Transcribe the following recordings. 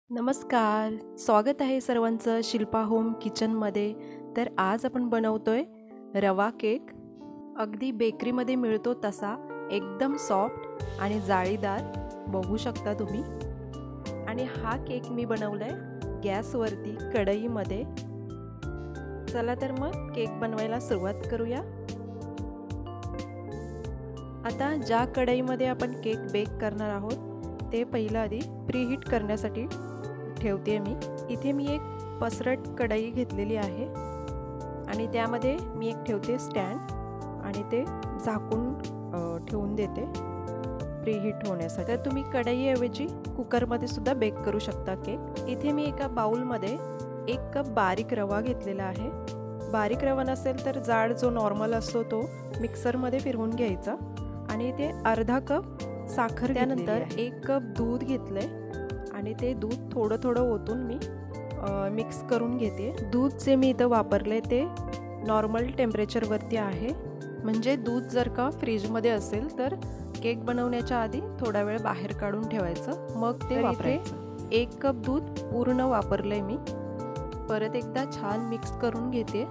नमस्कार, स्वागत आहे सर्वांचं शिल्पा होम किचनमध्ये. तर आज आपण बनवतोय रवा केक. अगदी बेकरीमध्ये मिळतो तसा एकदम सॉफ्ट आणि जाळीदार, बघू शकता तुम्ही. आणि हा केक मी बनवलाय गॅसवरती कढईमध्ये. चला तर मग केक बनवायला सुरुवात करूया. आता ज्या कढईमध्ये आपण केक बेक करणार आहोत ते पहिलं आधी प्रीहीट करण्यासाठी ठेवते मी. इथे मी एक पसरट कढई घेतलेली आहे आणि त्यामध्ये मी एक ठेवते स्टँड आणि ते झाकून ठेवून देते प्रीहीट होण्यासाठी. तर तुम्ही कढईऐवजी कुकरमध्ये सुद्धा बेक करू शकता केक. इथे मी एका बाउलमध्ये 1 कप बारीक रवा घेतलेला आहे. बारीक रवा नसेल तर जाड जो नॉर्मल असतो तो मिक्सरमध्ये फिरवून घ्यायचा. आणि ते अर्धा कप साखर, त्यानंतर 1 कप दूध घेतलंय आणि ते दूध थोडं थोडं ओतून मी मिक्स करून घेते. दूध जे मी इथं वापरले ते नॉर्मल टेम्परेचरवरती आहे. म्हणजे दूध जर का फ्रीजमध्ये असेल तर केक बनवण्याच्या आधी थोडा वेळ बाहेर काढून ठेवायचं, मग ते वापरायचं. 1 कप दूध पूर्ण वापरलंय मी. परत एकदा छान मिक्स करून घेते.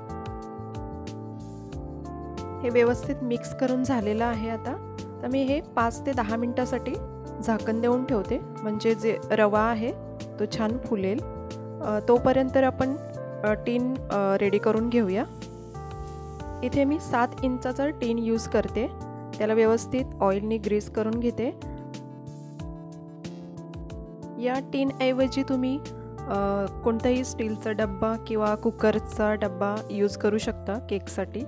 हे व्यवस्थित मिक्स करून झालेलं आहे. आता तर मी हे 5 ते 10 मिनिटासाठी झाकण देऊन ठेवते, म्हणजे जे रवा आहे तो छान फुलेल. तोपर्यंत आपण टीन रेडी करून घेऊया. इथे मी 7 इंचाचा टीन यूज करते. त्याला व्यवस्थित ऑइलनी ग्रीस करून घेते. या टीनऐवजी तुम्ही कोणताही स्टीलचा डब्बा किंवा कुकरचा डब्बा यूज करू शकता केकसाठी.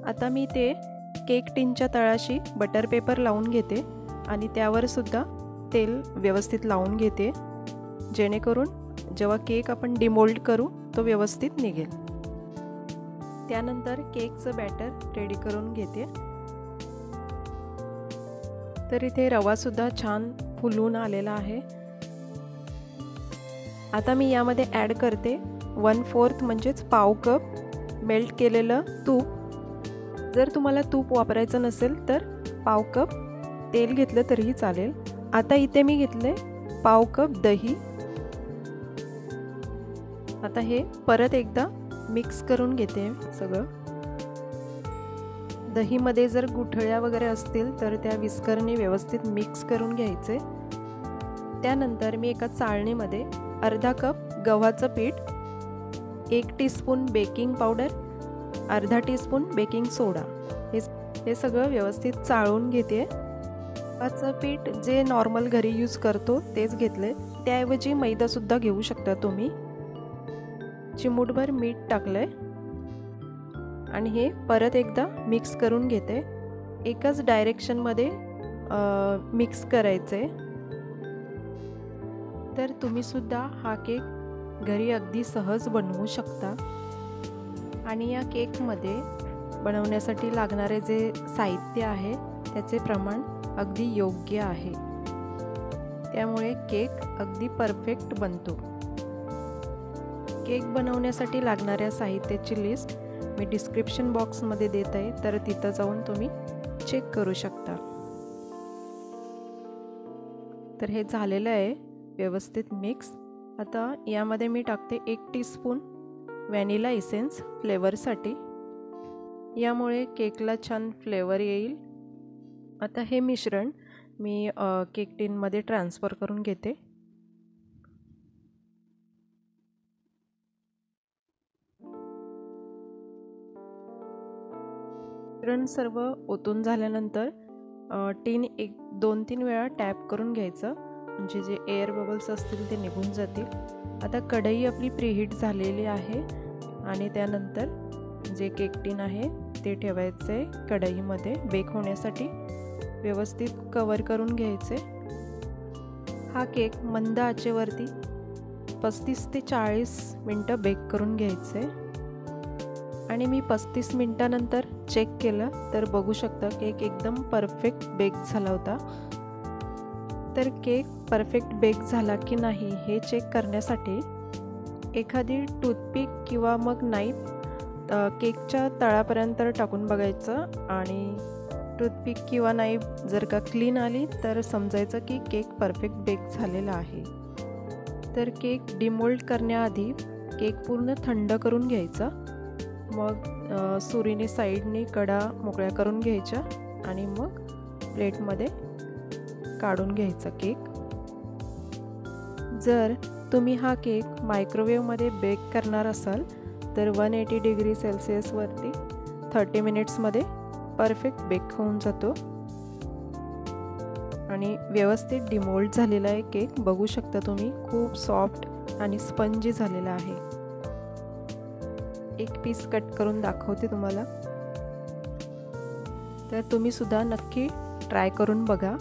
आता मी ते केक टीनच्या तळाशी बटर पेपर लावून घेते आणि त्यावर सुद्धा तेल व्यवस्थित लावून घेते, जेणेकरून जेव्हा केक आपण डिमोल्ड करू तो व्यवस्थित निघेल. त्यानंतर केकचं बॅटर रेडी करून घेते. तर इथे रवा सुद्धा छान फुलून आलेला आहे. आता मी यामध्ये ॲड करते 1/4 म्हणजेच पाव कप मेल्ट केलेलं तूप. जर तुम्हाला तूप वापरायचं नसेल तर पाव कप तेल घेतलं तरीही चालेल. आता इथे मी घेतले पाव कप दही. आता हे परत एकदा मिक्स करून घेते सगळं. दहीमध्ये जर गुठळ्या वगैरे असतील तर त्या विस्करने व्यवस्थित मिक्स करून घ्यायचे. त्यानंतर मी एका चाळणीमध्ये अर्धा कप गव्हाचं पीठ, 1 टीस्पून बेकिंग पावडर, अर्धा टीस्पून बेकिंग सोडा हे सगळं व्यवस्थित चाळून घेते. गव्हाचं पीठ जे नॉर्मल घरी यूज करतो तेच घेतले. त्याऐवजी मैदासुद्धा घेऊ शकता तुम्ही. चिमूटभर मीठ टाकलंय आणि हे परत एकदा मिक्स करून घेते. एकाच डायरेक्शनमध्ये मिक्स करायचे. तर तुम्ही सुद्धा हा केक घरी अगदी सहज बनवू शकता. आणि या केकमध्ये बनवण्यासाठी लागणारे जे साहित्य आहे त्याचे प्रमाण अगदी योग्य आहे, त्यामुळे केक अगदी परफेक्ट बनतो. केक बनवण्यासाठी लागणाऱ्या साहित्याची लिस्ट मी डिस्क्रिप्शन बॉक्समध्ये देत आहे, तर तिथं जाऊन तुम्ही चेक करू शकता. तर हे झालेलं आहे व्यवस्थित मिक्स. आता यामध्ये मी टाकते 1 टीस्पून व्हॅनिला इसेन्स फ्लेवरसाठी. यामुळे केकला छान फ्लेवर येईल. आता हे मिश्रण मी केक टीनमध्ये ट्रान्सफर करून घेते. मिश्रण सर्व ओतून झाल्यानंतर टीन 2-3 वेळा टॅप करून घ्यायचं, म्हणजे जे एअर बबल्स असतील ते निघून जातील. आता कढई आपली प्रीहीट झालेली आहे आणि त्यानंतर जे केक टीन आहे ते ठेवायचे कढईमध्ये बेक होण्यासाठी. व्यवस्थित कवर करून घ्यायचे. हा केक मंद आचेवरती 35 ते 40 मिनटं बेक करून घ्यायचे. आणि मी 35 मिनटानंतर चेक केलं तर बघू शकता केक एकदम परफेक्ट बेक झाला होता. तर केक परफेक्ट बेक झाला की नाही हे चेक करण्यासाठी एखादी टूथपिक किंवा मग नाईफ केकच्या तळापर्यंत टाकून बघायचं आणि टूथपिक किंवा नाईफ जर का क्लीन आली तर समजायचं की केक परफेक्ट बेक झालेला आहे. तर केक डिमोल्ड करण्याआधी केक पूर्ण थंड करून घ्यायचा, मग सुरीने साईडने कडा मोकळ्या करून घ्यायच्या आणि मग प्लेटमध्ये काढून घ्यायचा केक. जर तुम्ही हा केक मायक्रोवेव्हमध्ये बेक करणार असाल तर 180 डिग्री सेल्सिअसवरती 30 मिनिट्समध्ये परफेक्ट बेक होऊन जातो आणि व्यवस्थित डिमोल्ड झालेला आहे केक. बघू शकता तुम्ही, खूप सॉफ्ट आणि स्पंजी झालेला आहे. एक पीस कट करून दाखवते तुम्हाला. तर तुम्ही सुद्धा नक्की ट्राय करून बघा.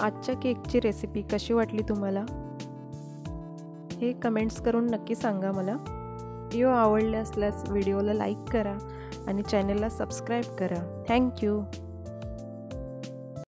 आजच्या केकची रेसिपी कशी वाटली तुम्हाला हे कमेंट्स करून नक्की सांगा मला. व्हिडिओ आवडले असल्यास व्हिडिओला लाईक करा आणि चॅनलला सबस्क्राईब करा. थँक्यू.